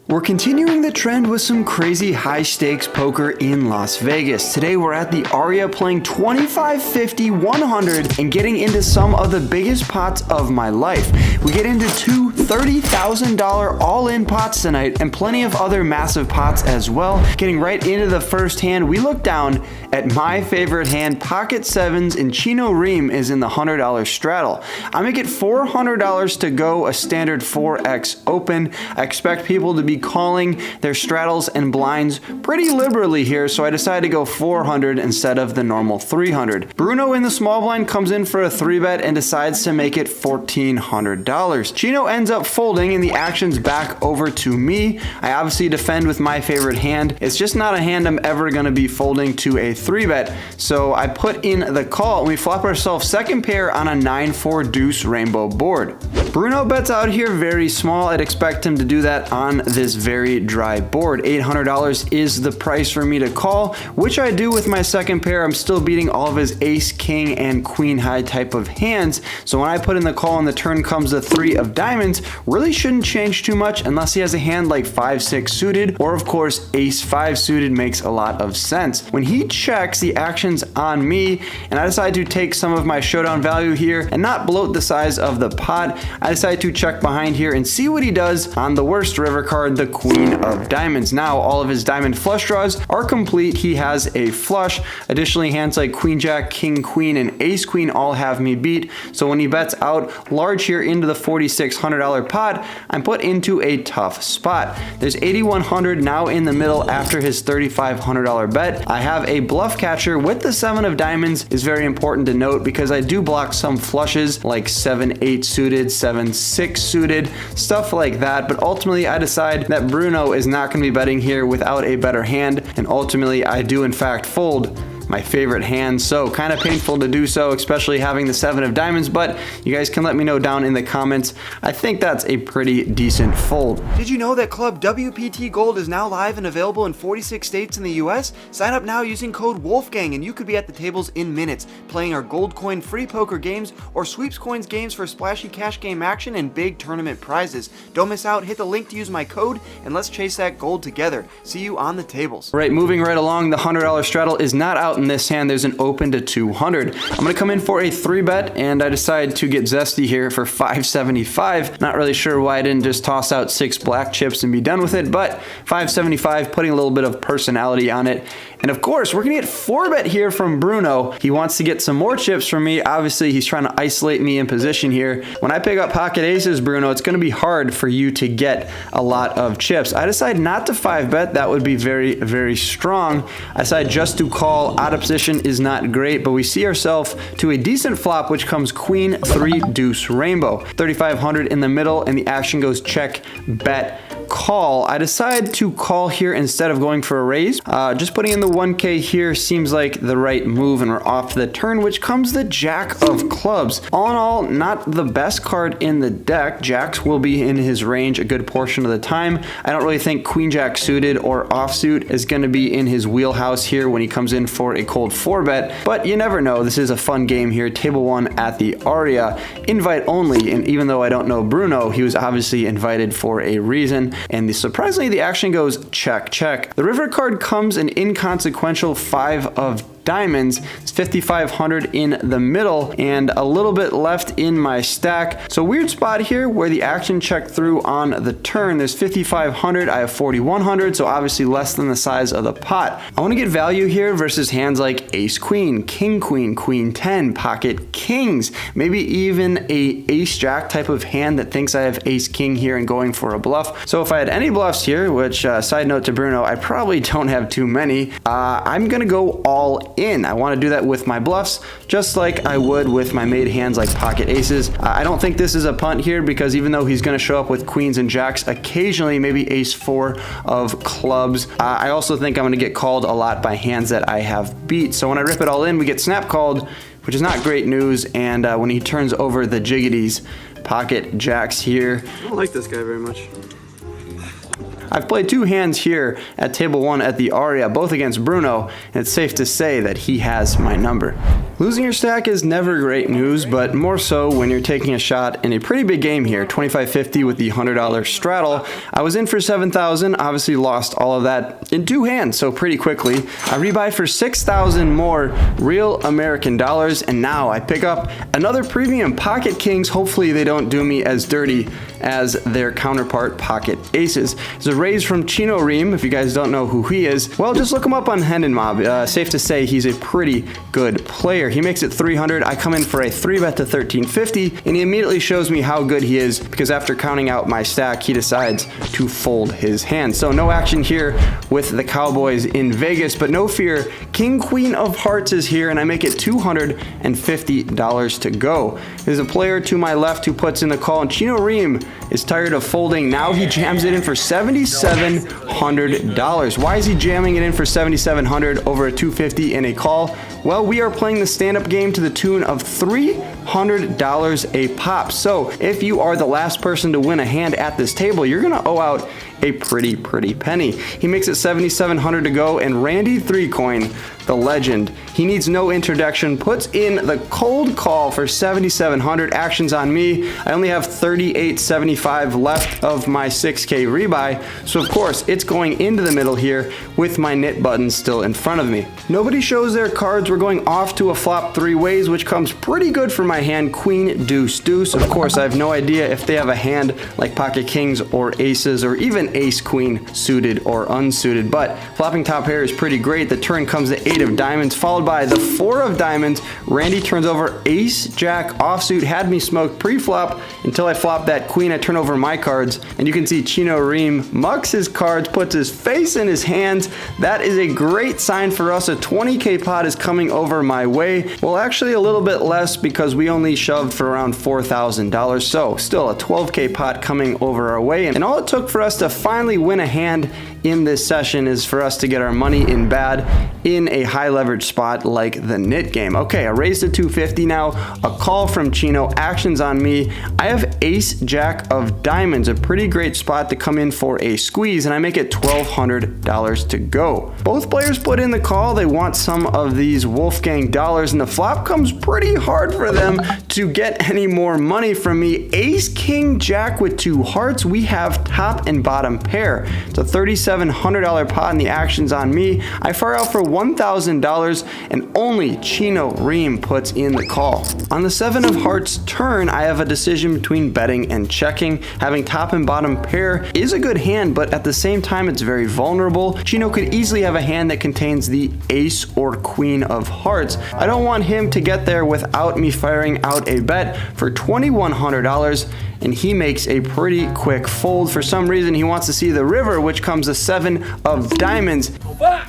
We're continuing the trend with some crazy high stakes poker in Las Vegas. Today we're at the Aria playing 25, 50, 100 and getting into some of the biggest pots of my life. We get into two $30,000 all-in pots tonight and plenty of other massive pots as well. Getting right into the first hand, we look down at my favorite hand, pocket sevens, and Chino Ream is in the $100 straddle. I'm gonna get $400 to go, a standard 4X open. I expect people to be calling their straddles and blinds pretty liberally here, so I decided to go 400 instead of the normal 300. Bruno in the small blind comes in for a 3-bet and decides to make it $1,400. Chino ends up folding and the action's back over to me. I obviously defend with my favorite hand. It's just not a hand I'm ever gonna be folding to a 3-bet, so I put in the call and we flop ourselves second pair on a 9-4 deuce rainbow board. Bruno bets out here very small. I'd expect him to do that on this very dry board. $800 is the price for me to call, which I do with my second pair. I'm still beating all of his ace, king, and queen high type of hands. So when I put in the call and the turn comes the 3 of diamonds, really shouldn't change too much unless he has a hand like 5-6 suited, or of course ace 5 suited makes a lot of sense. When he checks, the action's on me, and I decide to take some of my showdown value here and not bloat the size of the pot. I decide to check behind here and see what he does on the worst river card, the queen of diamonds. Now all of his diamond flush draws are complete. He has a flush. Additionally, hands like queen jack, king queen, and ace queen all have me beat. So when he bets out large here into the $4,600 pot, I'm put into a tough spot. There's $8,100 now in the middle after his $3,500 bet. I have a bluff catcher with the 7 of diamonds. Is very important to note because I do block some flushes like 7-8 suited, 7-6 suited, stuff like that. But ultimately I decide that Bruno is not going to be betting here without a better hand, and ultimately I do in fact fold my favorite hand. So kind of painful to do so, especially having the 7 of diamonds, but you guys can let me know down in the comments. I think that's a pretty decent fold. Did you know that Club WPT Gold is now live and available in 46 states in the US? Sign up now using code WOLFGANG and you could be at the tables in minutes, playing our gold coin free poker games or sweeps coins games for splashy cash game action and big tournament prizes. Don't miss out, hit the link to use my code and let's chase that gold together. See you on the tables. Right, moving right along, the $100 straddle is not out in this hand. There's an open to 200. I'm gonna come in for a 3-bet and I decide to get zesty here for 575. Not really sure why I didn't just toss out 6 black chips and be done with it, but 575, putting a little bit of personality on it. And of course, we're gonna get 4-bet here from Bruno. He wants to get some more chips from me. Obviously, he's trying to isolate me in position here. When I pick up pocket aces, Bruno, it's gonna be hard for you to get a lot of chips. I decide not to 5-bet. That would be very, very strong. I decide just to call. Out of position is not great, but we see ourselves to a decent flop, which comes queen 3 deuce rainbow. 3,500 in the middle, and the action goes check, bet, call. I decide to call here instead of going for a raise. Just putting in the 1K here seems like the right move, and we're off the turn, which comes the jack of clubs. All in all, not the best card in the deck. Jacks will be in his range a good portion of the time. I don't really think queen jack suited or offsuit is going to be in his wheelhouse here when he comes in for a cold 4-bet, but you never know. This is a fun game here. Table 1 at the Aria, invite only, and even though I don't know Bruno, he was obviously invited for a reason. And surprisingly, the action goes check, check. The river card comes an inconsequential 5 of diamonds. It's 5,500 in the middle and a little bit left in my stack. So weird spot here where the action checked through on the turn. There's 5,500, I have 4,100, so obviously less than the size of the pot. I want to get value here versus hands like ace queen, king queen, queen 10, pocket kings, maybe even a ace jack type of hand that thinks I have ace king here and going for a bluff. So if I had any bluffs here, which side note to Bruno, I probably don't have too many, I'm gonna go all in. I want to do that with my bluffs, just like I would with my made hands like pocket aces. I don't think this is a punt here because even though he's going to show up with queens and jacks, occasionally maybe ace 4 of clubs, I also think I'm going to get called a lot by hands that I have beat. So when I rip it all in, we get snap called, which is not great news. And when he turns over the jiggities, pocket jacks here. I don't like this guy very much. I've played 2 hands here at table 1 at the Aria, both against Bruno, and it's safe to say that he has my number. Losing your stack is never great news, but more so when you're taking a shot in a pretty big game here, 25.50 with the $100 straddle. I was in for 7,000, obviously lost all of that in 2 hands, so pretty quickly. I rebuy for 6,000 more real American dollars, and now I pick up another premium pocket kings. Hopefully they don't do me as dirty as their counterpart pocket aces. It's a raise from Chino Ream. If you guys don't know who he is, well, just look him up on Hendon Mob. Safe to say he's a pretty good player. He makes it 300. I come in for a 3-bet to 13.50, and he immediately shows me how good he is, because after counting out my stack, he decides to fold his hand. So no action here with the Cowboys in Vegas, but no fear, King Queen of Hearts is here, and I make it $250 to go. There's a player to my left who puts in the call, and Chino Ream is tired of folding. Now he jams it in for $7,700. Why is he jamming it in for $7,700 over a $250 in a call? Well, we are playing the stand-up game to the tune of $300 a pop. So if you are the last person to win a hand at this table, you're gonna owe out a pretty penny. He makes it $7,700 to go, and Randy 3Coin, the legend, he needs no introduction, puts in the cold call for $7,700. Actions on me. I only have $38.75 left of my 6K rebuy, so of course it's going into the middle here with my knit button still in front of me. Nobody shows their cards. We're going off to a flop 3 ways, which comes pretty good for my hand, Queen Deuce Deuce. Of course, I have no idea if they have a hand like pocket kings or aces, or even ace queen suited or unsuited, but flopping top pair is pretty great. The turn comes the 8 of diamonds, followed by the 4 of diamonds. Randy turns over ace jack offsuit, had me smoked pre-flop until I flop that queen. I turn over my cards, and you can see Chino Ream mucks his cards, puts his face in his hands. That is a great sign for us. A 20K pot is coming over my way. Well, actually a little bit less, because we only shoved for around $4,000, so still a 12K pot coming over our way. And all it took for us to finally win a hand in this session is for us to get our money in bad in a high leverage spot like the knit game. Okay, I raised to 250 now, a call from Chino, actions on me. I have ace jack of diamonds, a pretty great spot to come in for a squeeze, and I make it $1,200 to go. Both players put in the call. They want some of these Wolfgang dollars, and the flop comes pretty hard for them to get any more money from me. Ace king jack with 2 hearts. We have top and bottom pair. It's a $3,700 pot, and the actions on me. I fire out for $1,000, and only Chino Ream puts in the call. On the 7 of hearts turn, I have a decision between betting and checking. Having top and bottom pair is a good hand, but at the same time it's very vulnerable. Chino could easily have a hand that contains the ace or queen of hearts. I don't want him to get there without me firing out a bet for $2,100, and he makes a pretty quick fold. For some reason he wants to see the river, which comes a 7 of diamonds. Go back.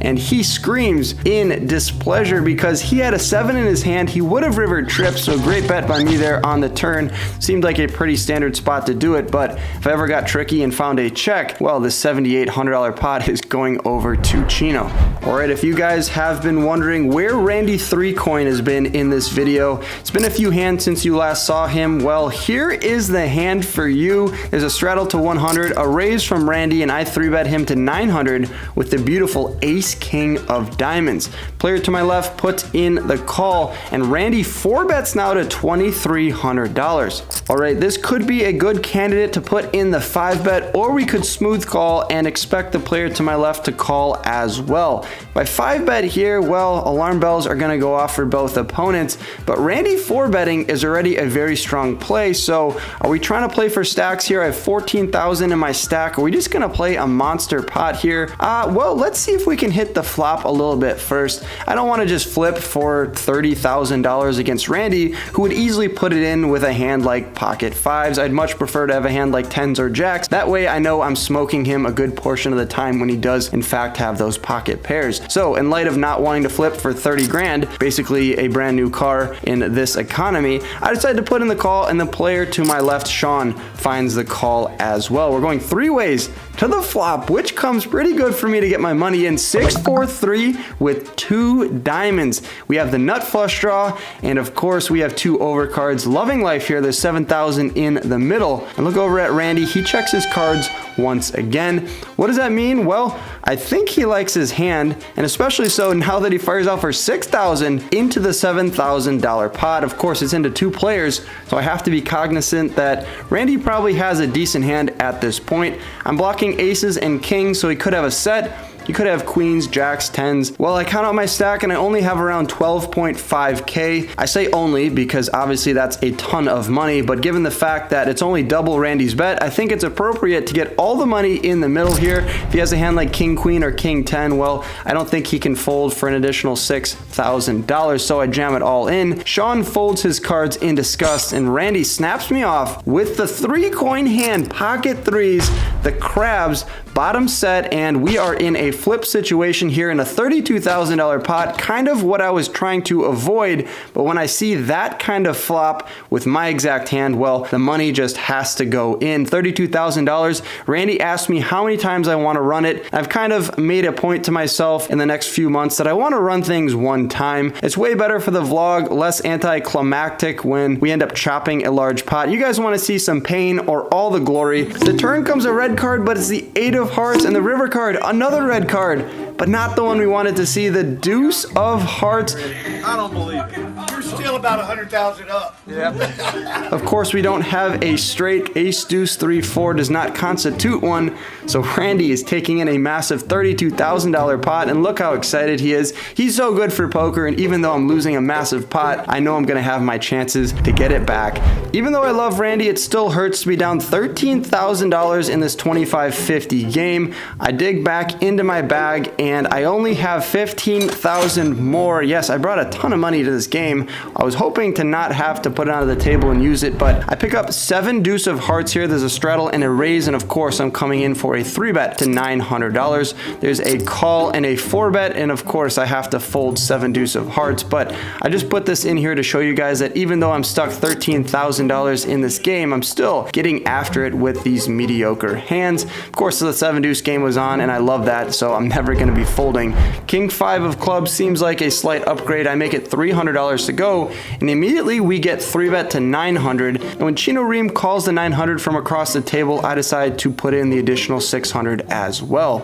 And he screams in displeasure because he had a 7 in his hand. He would have rivered trips, so great bet by me there on the turn. Seemed like a pretty standard spot to do it, but if I ever got tricky and found a check, well, this $7,800 pot is going over to Chino. All right, if you guys have been wondering where Randy 3Coin has been in this video, it's been a few hands since you last saw him. Well, here is the hand for you. There's a straddle to 100, a raise from Randy, and I 3-bet him to 900 with the beautiful ace king of diamonds. Player to my left puts in the call, and Randy 4-bets now to $2,300. All right, this could be a good candidate to put in the 5-bet, or we could smooth call and expect the player to my left to call as well. By 5-bet here, well, alarm bells are going to go off for both opponents, but Randy 4-betting is already a very strong play. So are we trying to play for stacks here? I have 14,000 in my stack. Are we just going to play a monster pot here? Well, let's see if we can hit the flop a little bit first. I don't want to just flip for $30,000 against Randy, who would easily put it in with a hand like pocket 5s. I'd much prefer to have a hand like 10s or jacks. That way I know I'm smoking him a good portion of the time when he does in fact have those pocket pairs. So in light of not wanting to flip for 30 grand, basically a brand new car in this economy, I decided to put in the call, and the player to my left, Sean, finds the call as well. We're going 3 ways to the flop, which comes pretty good for me to get my money in. 6 6-4-3 with 2 diamonds. We have the nut flush draw, and of course we have 2 overcards. Loving life here. There's 7,000 in the middle. And look over at Randy. He checks his cards once again. What does that mean? Well, I think he likes his hand, and especially so now that he fires out for 6,000 into the $7,000 pot. Of course, it's into 2 players, so I have to be cognizant that Randy probably has a decent hand at this point. I'm blocking aces and kings, so he could have a set. You could have queens, jacks, tens. Well, I count out my stack and I only have around 12.5K. I say only because obviously that's a ton of money, but given the fact that it's only double Randy's bet, I think it's appropriate to get all the money in the middle here. If he has a hand like king, queen, or king 10, well, I don't think he can fold for an additional $6,000, so I jam it all in. Sean folds his cards in disgust, and Randy snaps me off with the 3-coin hand, pocket threes, the crabs, bottom set, and we are in a flip situation here in a $32,000 pot, kind of what I was trying to avoid. But when I see that kind of flop with my exact hand, well, the money just has to go in. $32,000. Randy asked me how many times I want to run it. I've kind of made a point to myself in the next few months that I want to run things one time. It's way better for the vlog, less anticlimactic when we end up chopping a large pot. You guys want to see some pain or all the glory. The turn comes a red card, but it's the 8 of hearts, and the river card, another red card, but not the one we wanted to see, the deuce of hearts. I don't believe it. You're still about 100,000 up. Yeah. Of course, we don't have a straight. Ace, deuce, 3, 4 does not constitute one. So Randy is taking in a massive $32,000 pot, and look how excited he is. He's so good for poker, and even though I'm losing a massive pot, I know I'm gonna have my chances to get it back. Even though I love Randy, it still hurts to be down $13,000 in this 25-50 game. I dig back into my bag, and I only have 15,000 more. Yes, I brought a ton of money to this game. I was hoping to not have to put it onto the table and use it, but I pick up 7 deuce of hearts here. There's a straddle and a raise, and of course I'm coming in for a 3-bet to $900. There's a call and a 4-bet, and of course I have to fold 7 deuce of hearts, but I just put this in here to show you guys that even though I'm stuck $13,000 in this game, I'm still getting after it with these mediocre hands. Of course, the 7 deuce game was on, and I love that, so I'm never going to be folding. King 5 of clubs seems like a slight upgrade. I make it $300 to go, and immediately we get 3-bet to 900, and when Chino Reem calls the 900 from across the table, I decide to put in the additional 600 as well.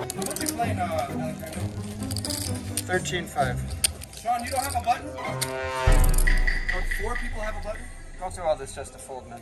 13-5. Sean, you don't have a button? Don't 4 people have a button? Go through all this just to fold, man.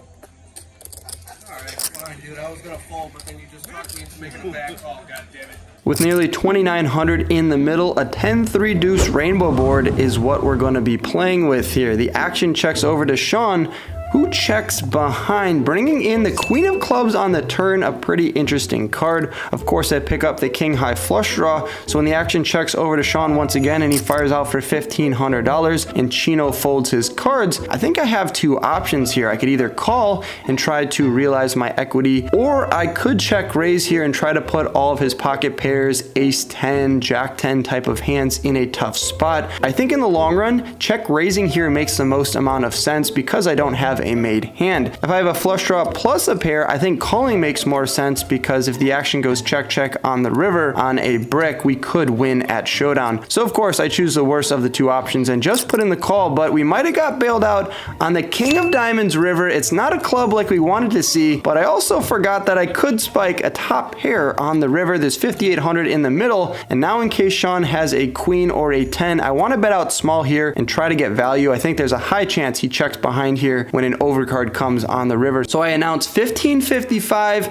Alright, fine, dude. I was gonna fold, but then you just talked me into making a bad call. God damn it. With nearly 2,900 in the middle, a 10-3 deuce rainbow board is what we're going to be playing with here. The action checks over to Sean, who checks behind, bringing in the queen of clubs on the turn, a pretty interesting card. Of course, I pick up the king high flush draw, so when the action checks over to Sean once again and he fires out for $1,500 and Chino folds his cards, I think I have 2 options here. I could either call and try to realize my equity, or I could check raise here and try to put all of his pocket pairs, ace 10, jack 10 type of hands in a tough spot. I think in the long run, check raising here makes the most amount of sense because I don't have a made hand. If I have a flush draw plus a pair, I think calling makes more sense because if the action goes check check on the river on a brick, we could win at showdown. So of course I choose the worst of the 2 options and just put in the call, but we might have got bailed out on the king of diamonds river. It's not a club like we wanted to see, but I also forgot that I could spike a top pair on the river. There's 5,800 in the middle, and now in case Sean has a queen or a 10, I want to bet out small here and try to get value. I think there's a high chance he checks behind here when an overcard comes on the river. So I announce 1555.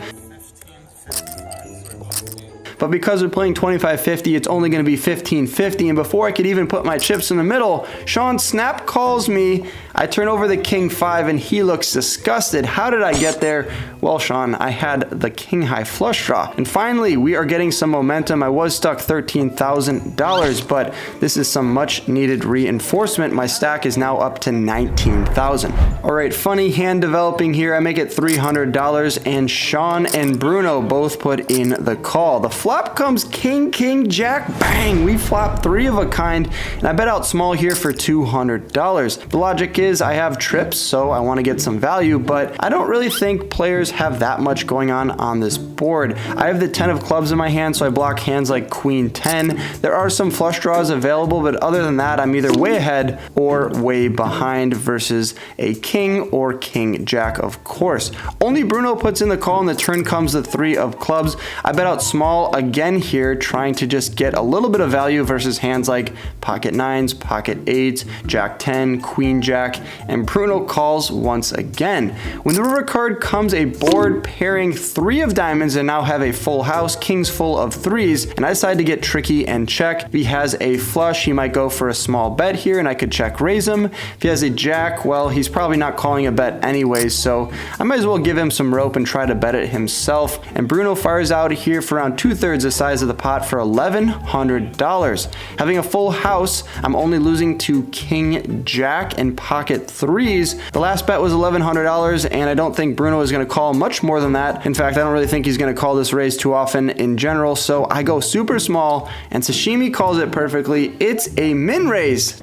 But because we're playing 25-50, it's only going to be 15-50. And before I could even put my chips in the middle, Sean snap calls me. I turn over the king 5 and he looks disgusted. How did I get there? Well, Sean, I had the king high flush draw. And finally, we are getting some momentum. I was stuck $13,000, but this is some much needed reinforcement. My stack is now up to 19,000. All right, funny hand developing here. I make it $300, and Sean and Bruno both put in the call. The flush flop comes king, king, jack, bang. We flop 3 of a kind, and I bet out small here for $200. The logic is I have trips, so I want to get some value, but I don't really think players have that much going on this board. I have the 10 of clubs in my hand, so I block hands like queen 10. There are some flush draws available, but other than that, I'm either way ahead or way behind versus a king or king jack, of course. Only Bruno puts in the call, and the turn comes the 3 of clubs. I bet out small again here, trying to just get a little bit of value versus hands like pocket 9s, pocket 8s, jack 10, queen jack, and Bruno calls once again. When the river card comes a board pairing 3 of diamonds and now have a full house, kings full of 3s, and I decide to get tricky and check. If he has a flush, he might go for a small bet here, and I could check raise him. If he has a jack, well, he's probably not calling a bet anyways, so I might as well give him some rope and try to bet it himself. And Bruno fires out here for around 2/3 the size of the pot for $1,100. Having a full house, I'm only losing to king jack and pocket 3s. The last bet was $1,100, and I don't think Bruno is going to call much more than that. In fact, I don't really think he's going to call this raise too often in general, so I go super small, and Sashimi calls it perfectly. It's a min raise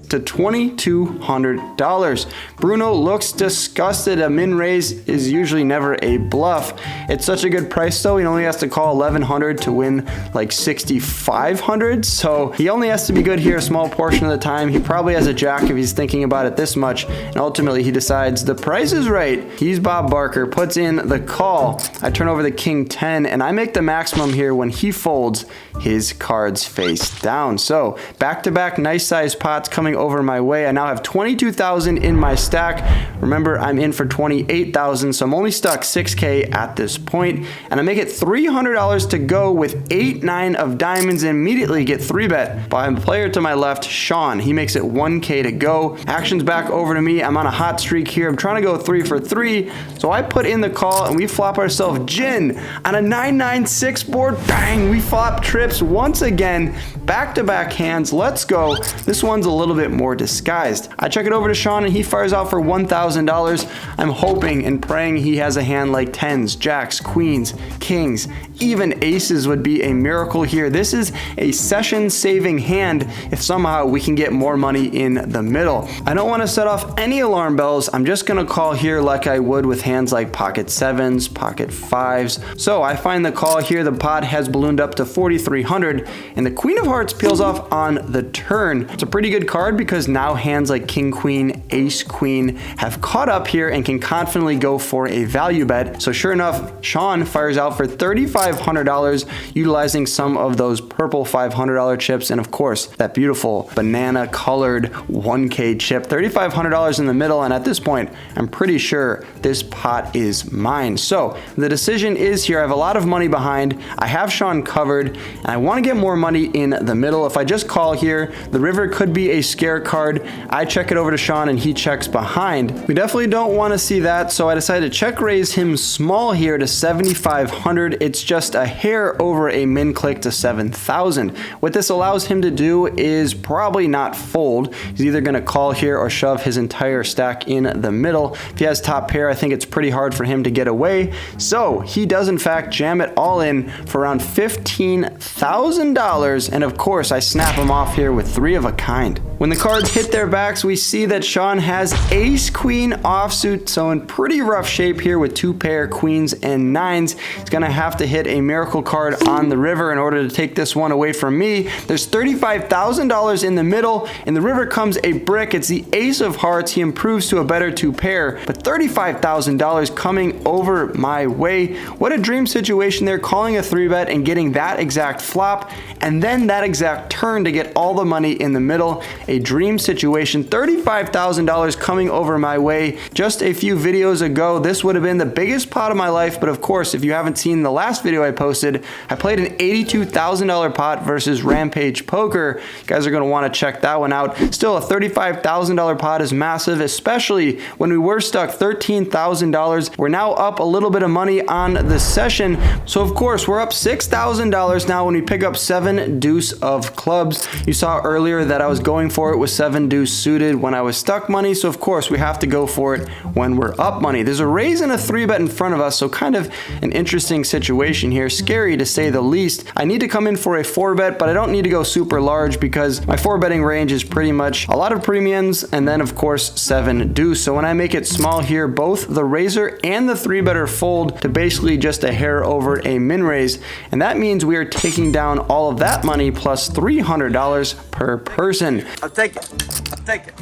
to $2,200. Bruno looks disgusted. A min raise is usually never a bluff. It's such a good price though. He only has to call $1,100 to win like $6,500. So he only has to be good here a small portion of the time. He probably has a jack if he's thinking about it this much. And ultimately he decides the price is right. He's Bob Barker, puts in the call. I turn over the king 10, and I make the maximum here when he folds his cards face down. So back-to-back nice size pots coming over my way. I now have 22,000 in my stack. Remember, I'm in for 28,000, so I'm only stuck 6K at this point, and I make it $300 to go with 8-9 of diamonds, and immediately get 3-bet by a player to my left, Sean. He makes it 1K to go. Action's back over to me. I'm on a hot streak here. I'm trying to go 3 for 3, so I put in the call, and we flop ourselves Jin on a 9-9-6 board. Bang! We flop trips once again. Back-to-back hands. Let's go. This one's a little bit more disguised. I check it over to Sean, and he fires out for $1,000. I'm hoping and praying he has a hand like 10s, jacks, queens, kings, even aces would be a miracle here. This is a session-saving hand if somehow we can get more money in the middle. I don't want to set off any alarm bells. I'm just going to call here like I would with hands like pocket 7s, pocket 5s. So I find the call here. The pot has ballooned up to 4,300, and the queen of hearts peels off on the turn. It's a pretty good card because now hands like king queen, ace queen have caught up here and can confidently go for a value bet. So sure enough, Sean fires out for $3,500, utilizing some of those purple $500 chips, and of course that beautiful banana colored 1K chip. $3,500 in the middle, and at this point I'm pretty sure this pot is mine. So the decision is here. I have a lot of money behind. I have Sean covered, and I want to get more money in the middle. If I just call here, the river could be a scare card. I check it over to Sean, and he checks behind. We definitely don't want to see that, so I decided to check raise him small here to 7,500. It's just a hair over a min click to 7,000. What this allows him to do is probably not fold. He's either going to call here or shove his entire stack in the middle. If he has top pair, I think it's pretty hard for him to get away. So he does in fact jam it all in for around $15,000, and of course I snap him off here with 3 of a kind. When the cards hit their backs, we see that Sean has ace queen offsuit, so in pretty rough shape here with 2 pair queens and 9s. He's gonna have to hit a miracle card on the river in order to take this one away from me. There's $35,000 in the middle, and the river comes a brick. It's the ace of hearts. He improves to a better 2 pair, but $35,000 coming over my way. What a dream situation there, calling a 3-bet and getting that exact flop, and then that exact turn to get all the money in the middle. A dream situation. $35,000 coming over my way. Just a few videos ago, this would have been the biggest pot of my life, but of course, if you haven't seen the last video I posted, I played an $82,000 pot versus Rampage Poker. You guys are going to want to check that one out. Still, a $35,000 pot is massive, especially when we were stuck $13,000. We're now up a little bit of money on the session, so of course, we're up $6,000 now when we pick up 7 7 deuce of clubs. You saw earlier that I was going for it with 7 deuce suited when I was stuck money, so of course we have to go for it when we're up money. There's a raise and a 3-bet in front of us, so kind of an interesting situation here. Scary to say the least. I need to come in for a 4-bet, but I don't need to go super large because my 4-betting range is pretty much a lot of premiums and then of course 7 deuce. So when I make it small here, both the raiser and the 3-better fold to basically just a hair over a min raise, and that means we are taking down all of that money plus $300 per person. I'll take it. I'll take it.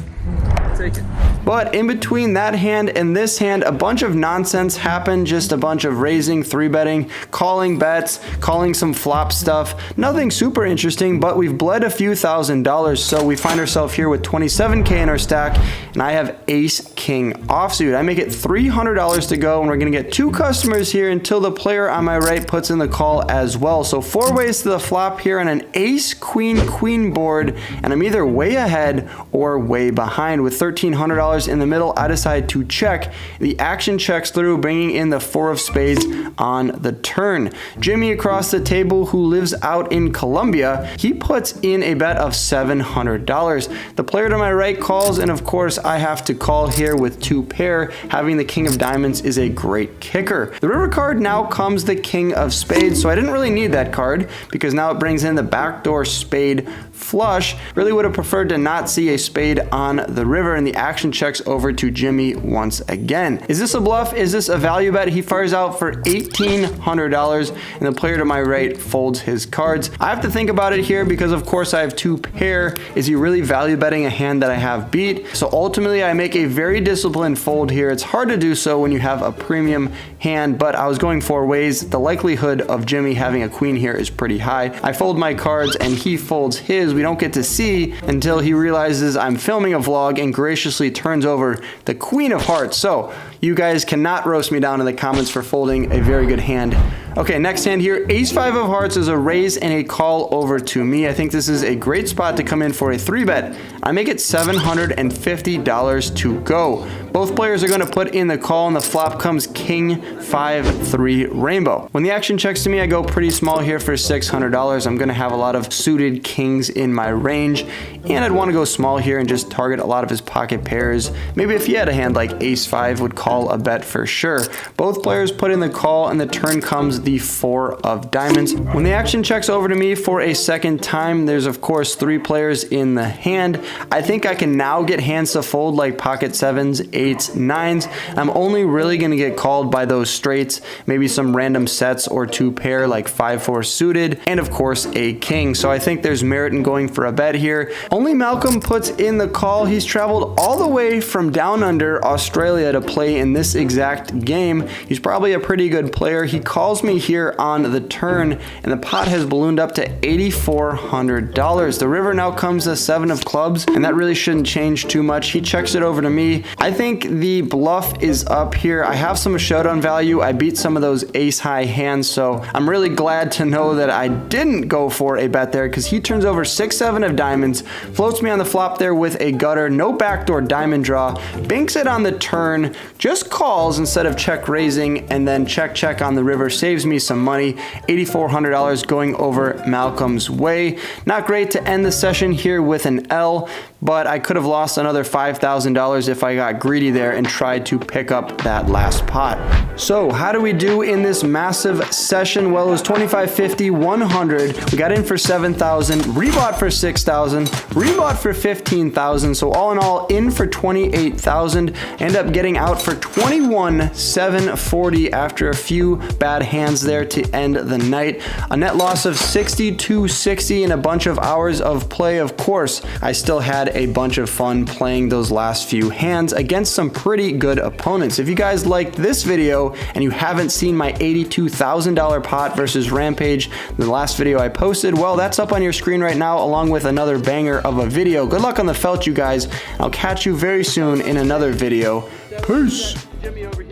I'll take it. But in between that hand and this hand, a bunch of nonsense happened, just a bunch of raising, 3-betting, calling bets, calling some flop stuff. Nothing super interesting, but we've bled a few $1,000s, so we find ourselves here with 27K in our stack, and I have ace king offsuit. I make it $300 to go, and we're gonna get 2 customers here until the player on my right puts in the call as well. So 4 ways to the flop here on an ace queen queen board, and I'm either way ahead or way behind. With $1,300 in the middle, I decide to check. The action checks through, bringing in the 4 of spades on the turn. Jimmy across the table, who lives out in Colombia, he puts in a bet of $700. The player to my right calls, and of course I have to call here with 2 pair. Having the king of diamonds is a great kicker. The river card now comes the king of spades, so I didn't really need that card because now it brings in the backdoor spade flush. Really would have preferred to not see a spade on the river, and the action checks over to Jimmy once again. Is this a bluff? Is this a value bet? He fires out for $1,800, and the player to my right folds his cards. I have to think about it here because of course I have 2 pair. Is he really value betting a hand that I have beat? So ultimately I make a very disciplined fold here. It's hard to do so when you have a premium hand, but I was going 4 ways. The likelihood of Jimmy having a queen here is pretty high. I fold my cards and he folds his. We don't get to see until he realizes I'm filming a vlog and graciously turns over the queen of hearts. So you guys cannot roast me down in the comments for folding a very good hand. Okay, next hand here, ace 5 of hearts is a raise and a call over to me. I think this is a great spot to come in for a 3-bet. I make it $750 to go. Both players are going to put in the call, and the flop comes king 5-3 rainbow. When the action checks to me, I go pretty small here for $600. I'm going to have a lot of suited kings in my range, and I'd want to go small here and just target a lot of his pocket pairs. Maybe if he had a hand like ace 5, would call a bet for sure. Both players put in the call, and the turn comes the 4 of diamonds. When the action checks over to me for a second time, there's of course 3 players in the hand. I think I can now get hands to fold like pocket 7s, 8s, 9s. I'm only really going to get called by those straights, maybe some random sets or 2 pair like 5-4 suited, and of course a king. So I think there's merit in going for a bet here. Only Malcolm puts in the call. He's traveled all the way from down under Australia to play in this exact game. He's probably a pretty good player. He calls me here on the turn, and the pot has ballooned up to $8,400. The river now comes a 7 of clubs, and that really shouldn't change too much. He checks it over to me. I think the bluff is up here. I have some showdown value. I beat some of those ace high hands, so I'm really glad to know that I didn't go for a bet there, because he turns over 6-7 of diamonds, floats me on the flop there with a gutter, no backdoor diamond draw, banks it on the turn, just calls instead of check raising, and then check on the river, saves me some money. $8,400 going over Malcolm's way. Not great to end the session here with an L, but I could have lost another $5,000 if I got greedy there and tried to pick up that last pot. So how do we do in this massive session? Well, it was 25, 50, 100. We got in for 7,000, rebought for 6,000, rebought for 15,000. So all in all, in for 28,000. End up getting out for 21,740 after a few bad hands there to end the night. A net loss of 62.60 in a bunch of hours of play. Of course, I still had a bunch of fun playing those last few hands against some pretty good opponents. If you guys liked this video and you haven't seen my $82,000 pot versus Rampage, the last video I posted, well, that's up on your screen right now along with another banger of a video. Good luck on the felt, you guys. I'll catch you very soon in another video. Peace.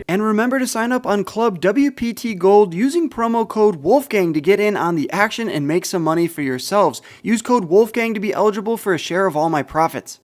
And remember to sign up on Club WPT Gold using promo code Wolfgang to get in on the action and make some money for yourselves. Use code Wolfgang to be eligible for a share of all my profits.